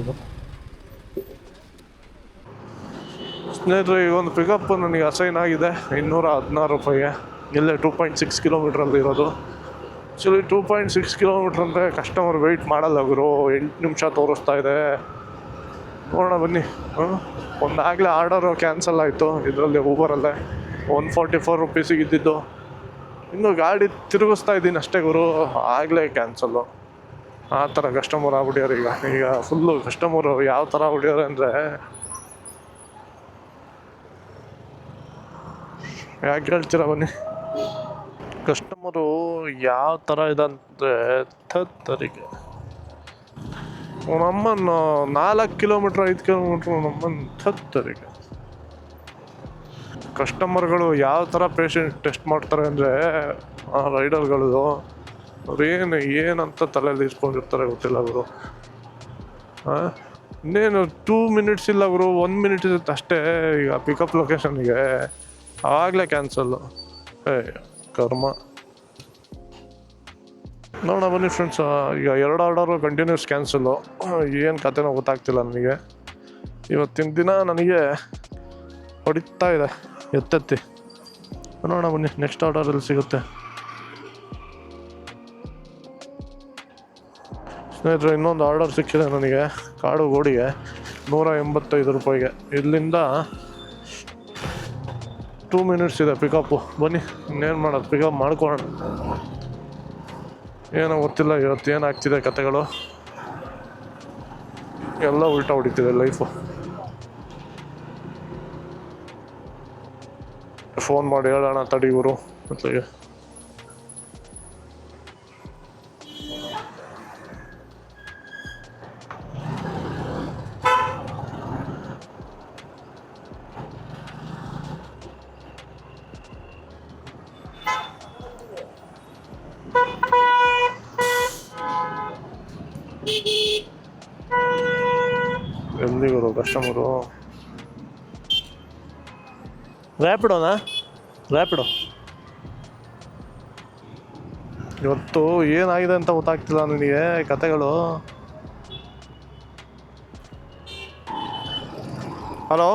ಇದು ಸ್ನೇಹಿತರೆ, ಈಗ ಒಂದು ಪಿಕಪ್ ನನಗೆ ಅಸೈನ್ ಆಗಿದೆ 216 ರೂಪಾಯಿಗೆ. ಇಲ್ಲೇ 2.6 ಕಿಲೋಮೀಟ್ರಲ್ಲಿ ಇರೋದು. ಆ್ಯಕ್ಚುಲಿ 2.6 ಕಿಲೋಮೀಟ್ರ್ ಅಂದರೆ ಕಸ್ಟಮರ್ ವೆಯ್ಟ್ ಮಾಡಲ್ಲ ಗುರು. 8 ನಿಮಿಷ ತೋರಿಸ್ತಾ ಇದೆ. ನೋಡೋಣ ಬನ್ನಿ. ಒಂದಾಗಲೇ ಆರ್ಡರು ಕ್ಯಾನ್ಸಲ್ ಆಯಿತು ಇದರಲ್ಲಿ, ಊಬರಲ್ಲೇ 144 ರುಪೀಸಿಗೆ ಇದ್ದಿದ್ದು. ಇನ್ನು ಗಾಡಿ ತಿರುಗಿಸ್ತಾ ಇದ್ದೀನಿ ಅಷ್ಟೇ ಗುರು, ಆಗಲೇ ಕ್ಯಾನ್ಸಲ್ಲು. ಆ ಥರ ಕಸ್ಟಮರ್ ಆಗ್ಬಿಡ್ಯಾರ ಈಗ ಫುಲ್ಲು ಕಸ್ಟಮರು. ಯಾವ ಥರ ಆಗ್ಬಿಡ್ಯಾರ ಅಂದರೆ, ಯಾಕೆ ಹೇಳ್ತೀರಾ ಬನ್ನಿ. ಕಸ್ಟಮರು ಯಾವ ಥರ ಇದಂದರೆ ತರಿಗೆ ನಮ್ಮನ್ನು 4 ಕಿಲೋಮೀಟ್ರ್ 5 ಕಿಲೋಮೀಟ್ರ್ ನಮ್ಮನ್ನು ತರಿಗೆ. ಕಸ್ಟಮರ್ಗಳು ಯಾವ ಥರ ಪೇಷಂಟ್ ಟೆಸ್ಟ್ ಮಾಡ್ತಾರೆ ಅಂದರೆ, ಆ ರೈಡರ್ಗಳು ಅವ್ರು ಏನಂತ ತಲೆಯಲ್ಲಿ ಇಸ್ಕೊಂಡಿರ್ತಾರೆ ಗೊತ್ತಿಲ್ಲ ಅವರು. ಇನ್ನೇನು 2 ಮಿನಿಟ್ಸ್ ಇಲ್ಲ ಅವರು, 1 ಮಿನಿಟ್ ಇರುತ್ತೆ ಅಷ್ಟೇ. ಈಗ ಪಿಕಪ್ ಲೊಕೇಶನ್ಗೆ ಆವಾಗಲೇ ಕ್ಯಾನ್ಸಲ್ಲು. ಕರ್ಮ. ನೋಡೋಣ ಬನ್ನಿ ಫ್ರೆಂಡ್ಸ್. ಈಗ 2 ಆರ್ಡರು ಕಂಟಿನ್ಯೂಸ್ ಕ್ಯಾನ್ಸಲ್ಲು. ಏನು ಕತೆನೋ ಗೊತ್ತಾಗ್ತಿಲ್ಲ ನನಗೆ. ಇವತ್ತಿನ ದಿನ ನನಗೆ ಹೊಡಿತಾ ಇದೆ ಎತ್ತೆತ್ತಿ. ನೋಡೋಣ ಬನ್ನಿ ನೆಕ್ಸ್ಟ್ ಆರ್ಡರಲ್ಲಿ ಸಿಗುತ್ತೆ. ಸ್ನೇಹಿತರೆ, ಇನ್ನೊಂದು ಆರ್ಡರ್ ಸಿಕ್ಕಿದೆ ನನಗೆ ಕಾಡು ಗೋಡಿಗೆ 185 ರೂಪಾಯಿಗೆ. ಇಲ್ಲಿಂದ 2 ಮಿನಿಟ್ಸ್ ಇದೆ ಪಿಕಪ್ಪು. ಬನ್ನಿ ಇನ್ನೇನು ಮಾಡೋದು, ಪಿಕಪ್ ಮಾಡ್ಕೊಳ್ಳೋಣ. ಏನೋ ಗೊತ್ತಿಲ್ಲ ಇವತ್ತು ಏನಾಗ್ತಿದೆ ಕತೆಗಳು, ಎಲ್ಲ ಉಲ್ಟಾ ಹೊಡಿತಿದೆ ಲೈಫು. ಫೋನ್ ಮಾಡಿ ಹೇಳೋಣ ತಡಿ ಇವರು ಮತ್ಲಿಗೆ. ಎಲ್ಲಿಗರು ಕಸ್ಟಮರು? ರ್ಯಾಪಿಡೋನಾ? ರ್ಯಾಪಿಡೋ. ಇವತ್ತು ಏನಾಗಿದೆ ಅಂತ ಗೊತ್ತಾಗ್ತಿಲ್ಲ ನನಗೆ ಕತೆಗಳು. ಹಲೋ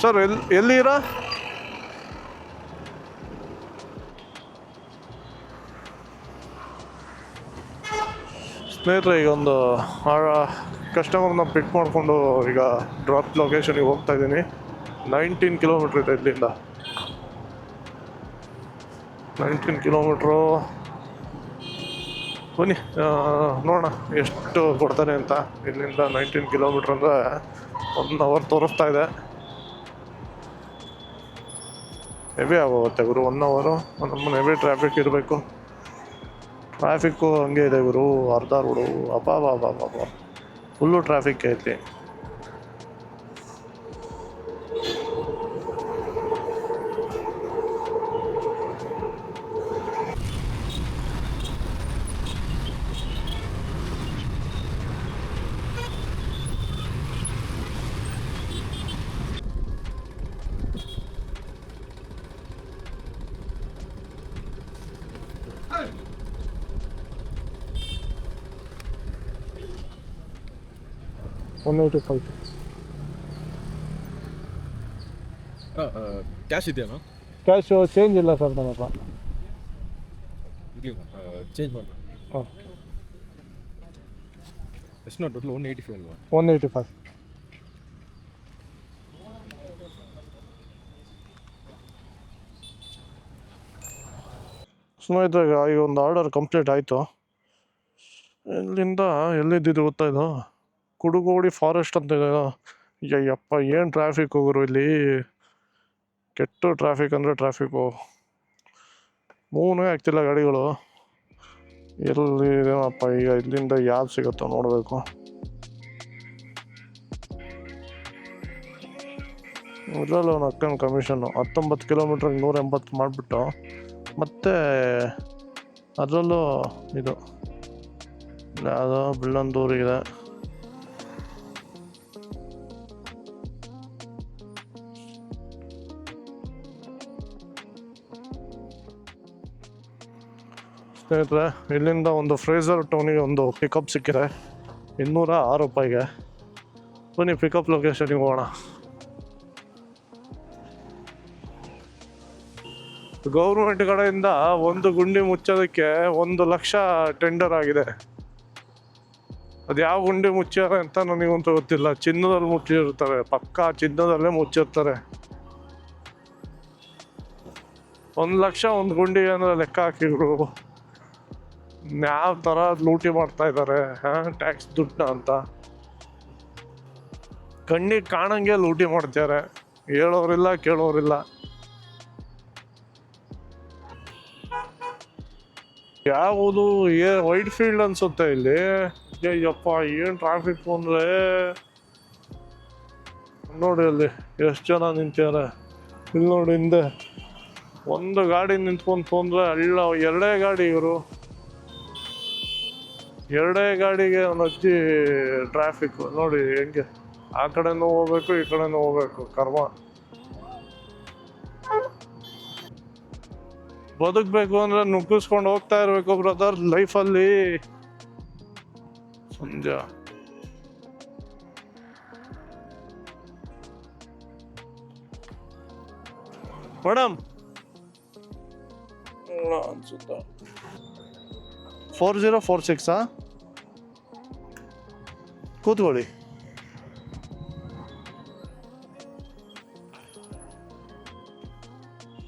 ಸರ್, ಎಲ್ಲಿರಾ? ಸ್ನೇಹಿತರೆ, ಈಗ ಒಂದು ಕಸ್ಟಮರ್ನ ಪಿಕ್ ಮಾಡಿಕೊಂಡು ಈಗ ಡ್ರಾಪ್ ಲೊಕೇಶನಿಗೆ ಹೋಗ್ತಾ ಇದ್ದೀನಿ. 19 ಕಿಲೋಮೀಟ್ರ್ ಇದೆ ಇಲ್ಲಿಂದ. 19 ಕಿಲೋಮೀಟ್ರು. ಬನ್ನಿ ನೋಡೋಣ ಎಷ್ಟು ಕೊಡ್ತಾನೆ ಅಂತ. ಇಲ್ಲಿಂದ 19 ಕಿಲೋಮೀಟ್ರ್ ಅಂದರೆ 1 ಅವರ್ ತೋರಿಸ್ತಾ ಇದೆ. ಹೆವಿ ಆಗೋಗುತ್ತೆ ಗುರು 1 ಅವರು. ನಮ್ಮ ಹೆವಿ ಟ್ರಾಫಿಕ್ ಇರಬೇಕು. ಟ್ರಾಫಿಕ್ಕು ಹಂಗೆ ಇದೆ ಗುರು. ಅರ್ಧ ರೋಡು ಅಬ್ಬಾ ಫುಲ್ಲು ಟ್ರಾಫಿಕ್ ಐತಿ. ಕ್ಯಾಶ್ ಇದೆಯಾ ಕ್ಯಾಶು ಚೇಂಜ್ ಇಲ್ಲ ಸರ್ ನನ್ನ ಹತ್ರ. ಚೇಂಜ್ ಮಾಡಿ. ಹಾಂ, ಎಷ್ಟು ನೋಡಿ ಟೋಟಲ್ 185 ಅಲ್ವಾ? 185. ಸ್ನೇಹಿತರೆ, ಈಗ ಒಂದು ಆರ್ಡರ್ ಕಂಪ್ಲೀಟ್ ಆಯಿತು. ಇಲ್ಲಿಂದ ಎಲ್ಲಿದ್ದಿದ್ದು ಗೊತ್ತಾ ಇದು? ಕುಡುಗೋಡಿ ಫಾರೆಸ್ಟ್ ಅಂತ ಇದೆ. ಯಪ್ಪ ಏನು ಟ್ರಾಫಿಕ್ ಹೋಗೋರು ಇಲ್ಲಿ. ಕೆಟ್ಟು ಟ್ರಾಫಿಕ್ ಅಂದರೆ ಟ್ರಾಫಿಕ್ಕು. ಮೂವೇ ಆಗ್ತಿಲ್ಲ ಗಾಡಿಗಳು. ಎಲ್ಲಿ ಏನಪ್ಪ ಈಗ ಇಲ್ಲಿಂದ ಯಾವ್ದು ಸಿಗುತ್ತೋ ನೋಡಬೇಕು. ಇದರಲ್ಲೂ ಒಂದು ಅಕ್ಕನ ಕಮಿಷನ್ನು 19 ಕಿಲೋಮೀಟ್ರಿಗೆ 180 ಮಾಡಿಬಿಟ್ಟು, ಮತ್ತು ಅದರಲ್ಲೂ ಇದು ಯಾವುದೋ ಬಿಲ್ಲಂದೂರಿಗಿದೆ. ಸ್ನೇಹಿತರೆ, ಇಲ್ಲಿಂದ ಒಂದು ಫ್ರೇಸರ್ ಟೌನಿಗೆ ಒಂದು ಪಿಕಪ್ ಸಿಕ್ಕಿದೆ 206 ರೂಪಾಯಿಗೆ. ಬನ್ನಿ ಪಿಕಪ್ ಲೊಕೇಶನಿಗೆ ಹೋಗೋಣ. ಗೌರ್ಮೆಂಟ್ ಕಡೆಯಿಂದ ಒಂದು ಗುಂಡಿ ಮುಚ್ಚೋದಕ್ಕೆ 1 ಲಕ್ಷ ಟೆಂಡರ್ ಆಗಿದೆ. ಅದು ಯಾವ ಗುಂಡಿ ಮುಚ್ಚಾರೆ ಅಂತ ನನಗಂತೂ ಗೊತ್ತಿಲ್ಲ. ಚಿನ್ನದಲ್ಲಿ ಮುಚ್ಚಿರ್ತಾರೆ, ಪಕ್ಕಾ ಚಿನ್ನದಲ್ಲೇ ಮುಚ್ಚಿರ್ತಾರೆ. 1 ಲಕ್ಷ ಒಂದು ಗುಂಡಿಗೆ ಅಂದರೆ ಲೆಕ್ಕ ಹಾಕಿದ್ರು ಯಾವ ಥರ ಲೂಟಿ ಮಾಡ್ತಾ ಇದ್ದಾರೆ ಟ್ಯಾಕ್ಸ್ ದುಡ್ಡ ಅಂತ. ಕಣ್ಣಿಗೆ ಕಾಣಂಗೆ ಲೂಟಿ ಮಾಡ್ತಾರೆ. ಹೇಳೋರಿಲ್ಲ ಕೇಳೋರಿಲ್ಲ. ಯಾವುದು ವೈಟ್ ಫೀಲ್ಡ್ ಅನ್ಸುತ್ತೆ ಇಲ್ಲಿ. ಅಯ್ಯಪ್ಪ ಏನು ಟ್ರಾಫಿಕ್ ಅಂದರೆ ನೋಡಿ ಅಲ್ಲಿ ಎಷ್ಟು ಜನ ನಿಂತಿದ್ದಾರೆ. ಇಲ್ಲಿ ನೋಡಿ ಹಿಂದೆ ಒಂದು ಗಾಡಿ ನಿಂತ್ಕೊಂಡು ತೊಂದರೆ ಅಲ್ಲ, 2 ಗಾಡಿ ಇವರು 2 ಗಾಡಿಗೆ ಒಂದು ಅಜ್ಜಿ ಟ್ರಾಫಿಕ್ ನೋಡಿ ಹೆಂಗೆ. ಆ ಕಡೆನೂ ಹೋಗ್ಬೇಕು, ಈ ಕಡೆನೂ ಹೋಗ್ಬೇಕು. ಕರ್ಮ. ಬದುಕಬೇಕು ಅಂದರೆ ನುಗ್ಗಿಸ್ಕೊಂಡು ಹೋಗ್ತಾ ಇರಬೇಕು ಬ್ರದರ್ ಲೈಫಲ್ಲಿ. ಸಂಜೆ ಮೇಡಮ್ ಅನ್ಸುತ್ತ 4046 ಕೂತ್ಕೊಳ್ಳಿ.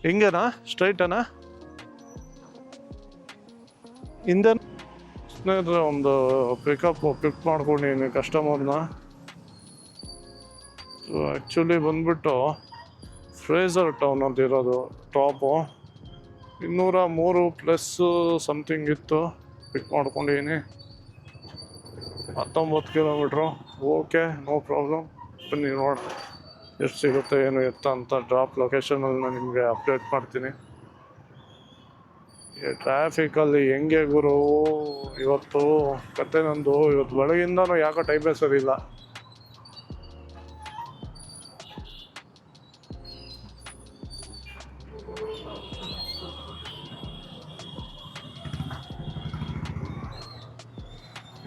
ಹಿಂಗೇನಾ? ಸ್ಟ್ರೈಟನಾ? ಹಿಂದೆ ಸ್ನೇಹಿತರೆ ಒಂದು ಪಿಕ್ ಮಾಡ್ಕೊಂಡಿದ್ದೀನಿ ಕಸ್ಟಮರ್ನ. ಆ್ಯಕ್ಚುಲಿ ಬಂದ್ಬಿಟ್ಟು ಫ್ರೇಸರ್ ಟೌನ್ ಅಂತ ಇರೋದು ಟಾಪು. 203 ಪ್ಲಸ್ ಸಮಥಿಂಗ್ ಇತ್ತು. ಪಿಕ್ ಮಾಡ್ಕೊಂಡಿದ್ದೀನಿ 19 ಕಿಲೋಮೀಟ್ರು. Okay, no problem. ಬನ್ನಿ ನೋಡೋಣ ಎಷ್ಟು ಸಿಗುತ್ತೆ ಏನು ಎತ್ತ ಅಂತ. ಡ್ರಾಪ್ ಲೊಕೇಶನಲ್ಲಿ ನಾನು ನಿಮಗೆ ಅಪ್ಡೇಟ್ ಮಾಡ್ತೀನಿ. ಟ್ರಾಫಿಕಲ್ಲಿ ಹೆಂಗೆ ಗುರು ಇವತ್ತು ಕತೆ ನಂದು. ಇವತ್ತು ಬೆಳಗಿಂದನೂ ಯಾಕೋ ಟೈಮೇ ಸರಿ ಇಲ್ಲ.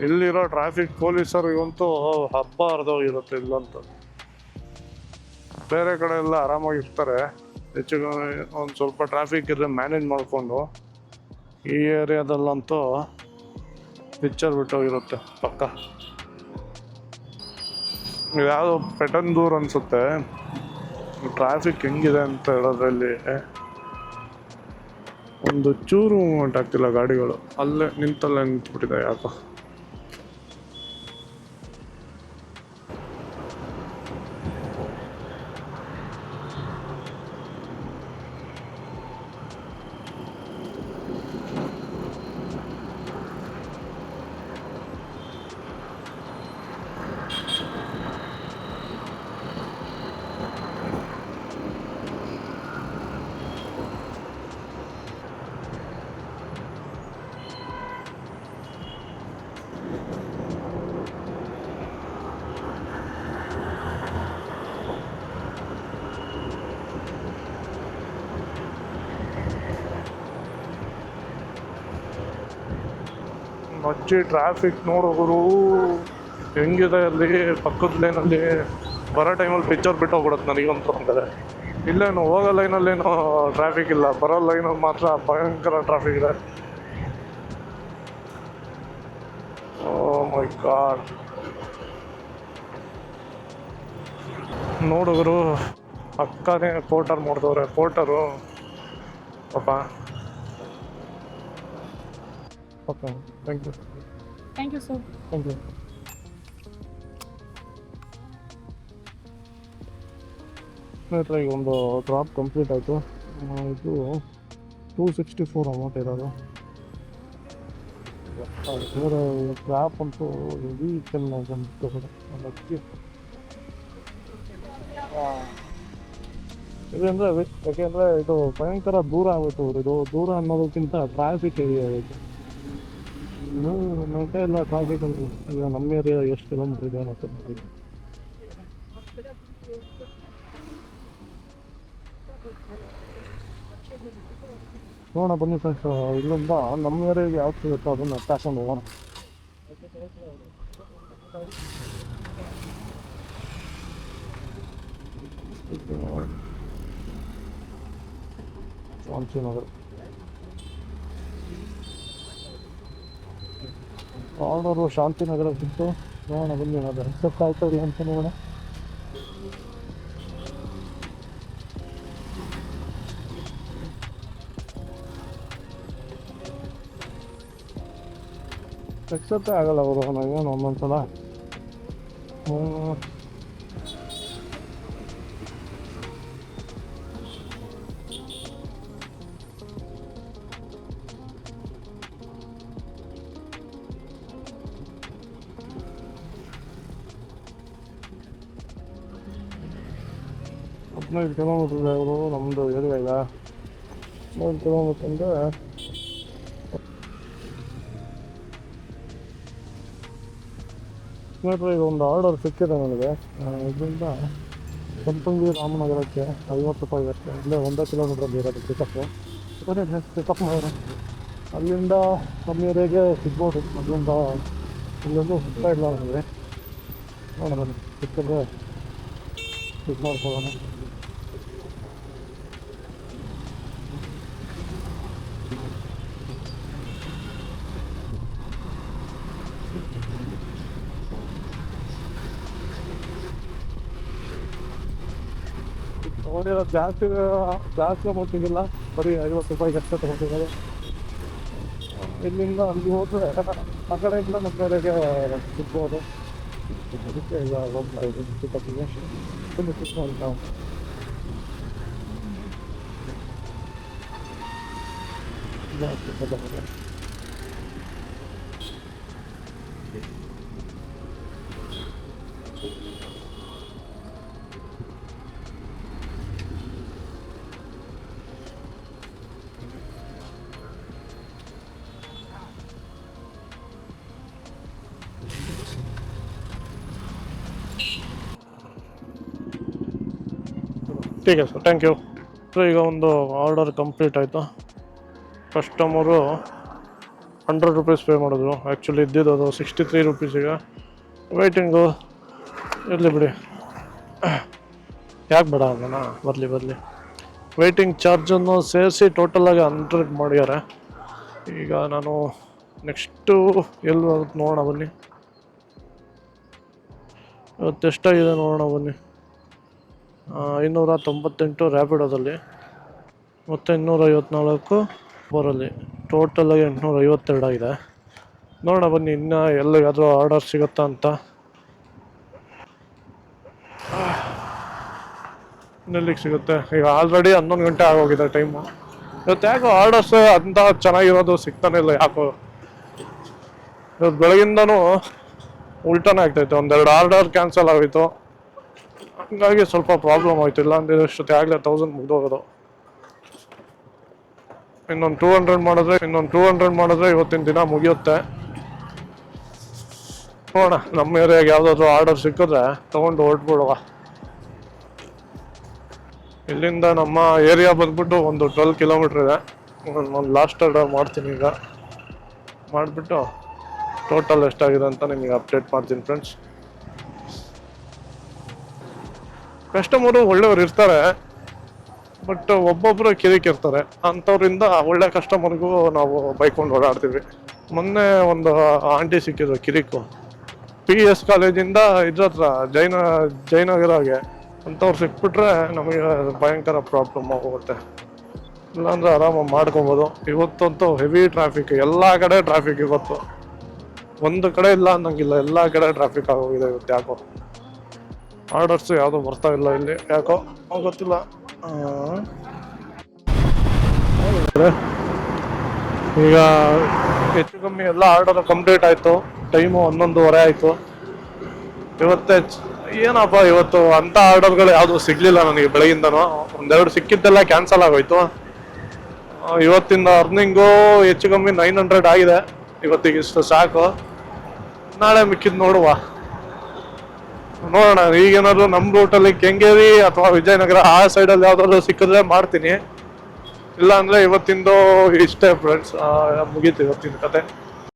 ಇಲ್ಲಿರೋ ಟ್ರಾಫಿಕ್ ಪೊಲೀಸರಿಗಂತೂ ಹಬ್ಬ ಹರಿದೋಗಿರುತ್ತೆ ಇಲ್ಲಂತೂ. ಬೇರೆ ಕಡೆ ಎಲ್ಲ ಆರಾಮಾಗಿರ್ತಾರೆ. ಹೆಚ್ಚು ಒಂದು ಸ್ವಲ್ಪ ಟ್ರಾಫಿಕ್ ಇದ್ರೆ ಮ್ಯಾನೇಜ್ ಮಾಡಿಕೊಂಡು. ಈ ಏರಿಯಾದಲ್ಲಂತೂ ಪಿಕ್ಚರ್ ಬಿಟ್ಟೋಗಿರುತ್ತೆ ಪಕ್ಕ. ಯಾವುದೋ ಪೆಟಂದೂರ್ ಅನಿಸುತ್ತೆ. ಟ್ರಾಫಿಕ್ ಹೆಂಗಿದೆ ಅಂತ ಹೇಳೋದ್ರಲ್ಲಿ ಒಂದು ಚೂರು ಮೂಮೆಂಟ್ ಆಗ್ತಿಲ್ಲ ಗಾಡಿಗಳು. ಅಲ್ಲೇ ನಿಂತ್ಬಿಟ್ಟಿದೆ ಯಾಕೋ. ಮಚ್ಚಿ ಟ್ರಾಫಿಕ್ ನೋಡೋರು ಹೆಂಗಿದೆ ಅಲ್ಲಿ ಪಕ್ಕದ ಲೈನಲ್ಲಿ ಬರೋ ಟೈಮಲ್ಲಿ ಪಿಕ್ಚರ್ ಬಿಟ್ಟು ಹೋಗ್ಬಿಡುತ್ತೆ ನನಗಂತೂ ಅಂದರೆ. ಇಲ್ಲೇನು ಹೋಗೋ ಲೈನಲ್ಲೇನು ಟ್ರಾಫಿಕ್ ಇಲ್ಲ, ಬರೋ ಲೈನಲ್ಲಿ ಮಾತ್ರ ಭಯಂಕರ ಟ್ರಾಫಿಕ್ ಇದೆ. Oh my God. ನೋಡಿದ್ರು ಅಕ್ಕನೇ ಪೋರ್ಟರ್ ಮಾಡಿದವ್ರೆ. ಪೋರ್ಟರು ಪಾಪ. Okay, thank you. Thank you, sir. Thank you. ಸ್ನೇಹಿತರೆ, ಈಗ ಒಂದು ಡ್ರಾಪ್ ಕಂಪ್ಲೀಟ್ ಆಯಿತು. ಇದು 264 ಅಮೌಂಟ್ ಇರೋದು. ಬೇರೆ ಡ್ರಾಪ್ ಅಂತೂ ಹೆವಿ ಚೆನ್ನಾಗಿ ಬಂತು ಕೂಡ. ಇದಂದರೆ ಯಾಕೆಂದರೆ ಇದು ಭಯಂಕರ ದೂರ ಆಗೋಯ್ತು. ಇದು ದೂರ ಅನ್ನೋದಕ್ಕಿಂತ ಟ್ರಾಫಿಕ್ ಹೆವಿ ಆಗೋಯ್ತು. ನಮಗೆ ಎಲ್ಲ ಟ್ರಾಫಿಕ್ ಅಂತ. ಈಗ ನಮ್ಮ ಏರಿಯಾ ಎಷ್ಟು ಕಿಲೋಮೀಟ್ರ್ ಇದೆ ಅನ್ನೋ ನೋಡೋಣ ಬನ್ನಿ ಫ್ರೆಂಡ್ಸ್. ಇಲ್ಲಿಂದ ನಮ್ಮ ಏರಿಯಾಗೆ ಯಾವ್ದು ಸಿಗುತ್ತೋ ಅದನ್ನು ತಗೊಂಡು ಹೋಗೋಣ. ಶಾಂತಿನಗರ ಆರ್ಡರು ಶಾಂತಿನಗರ ಸಿಕ್ತು. ನೋಡೋಣ ಬನ್ನಿ, ಅದು ಅಕ್ಸೆಪ್ಟ್ ಆಯ್ತಾ ಇಲ್ಲ ಅಂತ ನೋಡೋಣ. ಅಕ್ಸೆಪ್ಟೇ ಆಗಲ್ಲ ಅವರು ನನಗೇನು ಒಂದೊಂದ್ಸಲ. ಹದಿನೈದು ಕಿಲೋಮೀಟ್ರ್ ಇದೆ ಅವರು ನಮ್ಮದು ಏರಿಯಾ. ಈಗ 15 ಕಿಲೋಮೀಟ್ರ್ ಅಂದರೆ ಸ್ನೇಹಿತರೆ, ಈಗ ಒಂದು ಆರ್ಡರ್ ಸಿಕ್ಕಿದೆ ನನಗೆ. ಇದರಿಂದ ಸಂಪಂಗಿ ರಾಮನಗರಕ್ಕೆ 50 ರೂಪಾಯಿ ಅಷ್ಟೇ. ಇಲ್ಲೇ 1 ಕಿಲೋಮೀಟ್ರಲ್ಲಿ ಇರೋದು ಪಿಕಪ್ಪು. ಪಿಕಪ್ ಮಾಡಿದ್ರೆ ಅಲ್ಲಿಂದ ನಮ್ಮ ಏರಿಯಾಗೆ ಸಿಗ್ಬೋದು. ಅದರಿಂದ ಇಲ್ಲೊಂದು ಸಿಗ್ತಾ ಇಲ್ಲ ನನಗೆ. ನೋಡೋಣ, ಸಿಕ್ಕಿದ್ರೆ ಇದು ಮಾಡ್ಕೊಳ್ಳೋಣ. ತೊಗೊಂಡಿರೋ ಜಾಸ್ತಿ ಅಮೌಂಟ್ ಸಿಗಿಲ್ಲ, ಬರೀ 50 ರೂಪಾಯಿಗೆ ಅಷ್ಟೇ ತೊಗೊಂಡಿರೋದು. ಇಲ್ಲಿಂದ ಅಲ್ಲಿ ಹೋದರೆ ಆ ಕಡೆಯಿಂದ ನಮ್ಮ ಕಡೆಗೆ ಸಿಗ್ಬೋದು. ಅದಕ್ಕೆ ಈಗ ಹೋಗ್ತಾ ಇದ್ದೀನಿ ಪಿಕಪ್ಪಿಗೆ. ಫುಲ್ ಸಿಗ್ಬೋದು ನಾವು. ठीक है सर, थैंक यू. ಈಗ ಒಂದು ಆರ್ಡರ್ ಕಂಪ್ಲೀಟ್ ಆಯಿತು. ಕಸ್ಟಮರು 100 ರೂಪೀಸ್ ಪೇ ಮಾಡಿದ್ರು. ಆ್ಯಕ್ಚುಲಿ ಇದ್ದಿದ್ದು 63 ರೂಪೀಸಿಗೆ. ವೆಯ್ಟಿಂಗು ಇರಲಿ ಬಿಡಿ, ಯಾಕೆ ಬೇಡ ಅಣ್ಣ, ಬರಲಿ. ವೆಯ್ಟಿಂಗ್ ಚಾರ್ಜನ್ನು ಸೇರಿಸಿ ಟೋಟಲಾಗಿ 100 ಮಾಡ್ಯಾರೆ. ಈಗ ನಾನು ನೆಕ್ಸ್ಟು ಎಲ್ಲಿ ನೋಡೋಣ ಬನ್ನಿ. ಇವತ್ತು ಎಷ್ಟಾಗಿದೆ ನೋಡೋಣ ಬನ್ನಿ. 598 ರ್ಯಾಪಿಡೋದಲ್ಲಿ ಮತ್ತು 254 ಊಬರಲ್ಲಿ. ಟೋಟಲಾಗಿ 852 ಆಗಿದೆ. ನೋಡೋಣ ಬನ್ನಿ ಇನ್ನೂ ಎಲ್ಲಿಗಾದರೂ ಆರ್ಡರ್ ಸಿಗುತ್ತಾ ಅಂತ. ಇನ್ನೆಲ್ಲಿಗೆ ಸಿಗುತ್ತೆ? ಈಗ ಆಲ್ರೆಡಿ 11 ಗಂಟೆ ಆಗೋಗಿದೆ ಟೈಮು. ಇವತ್ತು ಯಾಕೋ ಆರ್ಡರ್ಸ್ ಅಂತ ಚೆನ್ನಾಗಿರೋದು ಸಿಗ್ತಾನೆ ಇಲ್ಲ ಯಾಕೋ. ಇವತ್ತು ಬೆಳಗಿಂದನೂ ಉಲ್ಟಾನೇ ಆಗ್ತೈತೆ. 1-2 ಆರ್ಡರ್ ಕ್ಯಾನ್ಸಲ್ ಆಗೋಯಿತು. ಹಂಗಾಗಿ ಸ್ವಲ್ಪ ಪ್ರಾಬ್ಲಮ್ ಆಯಿತು. ಇಲ್ಲ ಅಂದರೆ ಇಷ್ಟೊತ್ತೆ ಆಗಲೇ 1000 ಮುಗ್ದೋಗೋದು. ಇನ್ನೊಂದು 200 ಮಾಡಿದ್ರೆ ಇವತ್ತಿನ ದಿನ ಮುಗಿಯುತ್ತೆ. ನೋಡೋಣ, ನಮ್ಮ ಏರಿಯಾಗೆ ಯಾವುದಾದ್ರೂ ಆರ್ಡರ್ ಸಿಕ್ಕಿದ್ರೆ ತೊಗೊಂಡು ಹೊರಟ್ಬಿಡುವ. ಇಲ್ಲಿಂದ ನಮ್ಮ ಏರಿಯಾ ಬಂದ್ಬಿಟ್ಟು ಒಂದು 12 ಕಿಲೋಮೀಟ್ರ್ ಇದೆ. ನಾನು ಲಾಸ್ಟ್ ಆರ್ಡರ್ ಮಾಡ್ತೀನಿ. ಈಗ ಮಾಡಿಬಿಟ್ಟು ಟೋಟಲ್ ಎಷ್ಟಾಗಿದೆ ಅಂತ ನಿಮಗೆ ಅಪ್ಡೇಟ್ ಮಾಡ್ತೀನಿ ಫ್ರೆಂಡ್ಸ್. ಕಸ್ಟಮರು ಒಳ್ಳೆಯವ್ರು ಇರ್ತಾರೆ, ಬಟ್ ಒಬ್ಬೊಬ್ಬರು ಕಿರಿಕಿರ್ತಾರೆ. ಅಂಥವ್ರಿಂದ ಒಳ್ಳೆ ಕಸ್ಟಮರ್ಗೂ ನಾವು ಬೈಕೊಂಡು ಓಡಾಡ್ತೀವಿ. ಮೊನ್ನೆ ಒಂದು ಆಂಟಿ ಸಿಕ್ಕಿದ್ರು ಕಿರಿಕು, PS ಕಾಲೇಜಿಂದ ಇದ್ರ ಹತ್ರ ಜಯನಗರಗೆ. ಅಂಥವ್ರು ಸಿಕ್ಬಿಟ್ರೆ ನಮಗೆ ಭಯಂಕರ ಪ್ರಾಬ್ಲಮ್ ಆಗೋಗುತ್ತೆ. ಇಲ್ಲಾಂದ್ರೆ ಆರಾಮಾಗಿ ಮಾಡ್ಕೊಬೋದು. ಇವತ್ತಂತೂ ಹೆವಿ ಟ್ರಾಫಿಕ್, ಎಲ್ಲ ಕಡೆ ಟ್ರಾಫಿಕ್. ಇವತ್ತು ಒಂದು ಕಡೆ ಇಲ್ಲ ಅನ್ನಂಗಿಲ್ಲ, ಎಲ್ಲ ಕಡೆ ಟ್ರಾಫಿಕ್ ಆಗೋಗಿದೆ ಇವತ್ತು. ಯಾಕೋ ಆರ್ಡರ್ಸು ಯಾವುದೂ ಬರ್ತಾ ಇಲ್ಲ ಇಲ್ಲಿ, ಯಾಕೋ ಗೊತ್ತಿಲ್ಲ. ಈಗ ಹೆಚ್ಚು ಕಮ್ಮಿ ಎಲ್ಲ ಆರ್ಡರ್ ಕಂಪ್ಲೀಟ್ ಆಯಿತು. ಟೈಮು 11:30 ಆಯಿತು. ಇವತ್ತೇ ಏನಪ್ಪ ಇವತ್ತು ಅಂಥ ಆರ್ಡರ್ಗಳು ಯಾವುದೂ ಸಿಗಲಿಲ್ಲ ನನಗೆ. ಬೆಳಗಿಂದನೂ ಒಂದೆರಡು ಸಿಕ್ಕಿದ್ದೆಲ್ಲ ಕ್ಯಾನ್ಸಲ್ ಆಗೋಯ್ತು. ಇವತ್ತಿಂದ ಅರ್ನಿಂಗು ಹೆಚ್ಚು ಕಮ್ಮಿ 900 ಆಗಿದೆ. ಇವತ್ತಿಗೆ ಇಷ್ಟು ಸಾಕು. ನಾಳೆ ಮಿಕ್ಕಿದ್ದು ನೋಡುವ, ನೋಡೋಣ. ಈಗೇನಾದ್ರು ನಮ್ಮ ರೂಟಲ್ಲಿ ಕೆಂಗೇರಿ ಅಥವಾ ವಿಜಯನಗರ ಆ ಸೈಡಲ್ಲಿ ಯಾವುದಾದ್ರು ಸಿಕ್ಕಿದ್ರೆ ಮಾಡ್ತೀನಿ. ಇಲ್ಲ ಅಂದರೆ ಇವತ್ತಿಂದು ಇಷ್ಟೇ ಫ್ರೆಂಡ್ಸ್, ಮುಗೀತು ಇವತ್ತಿನ ಕತೆ.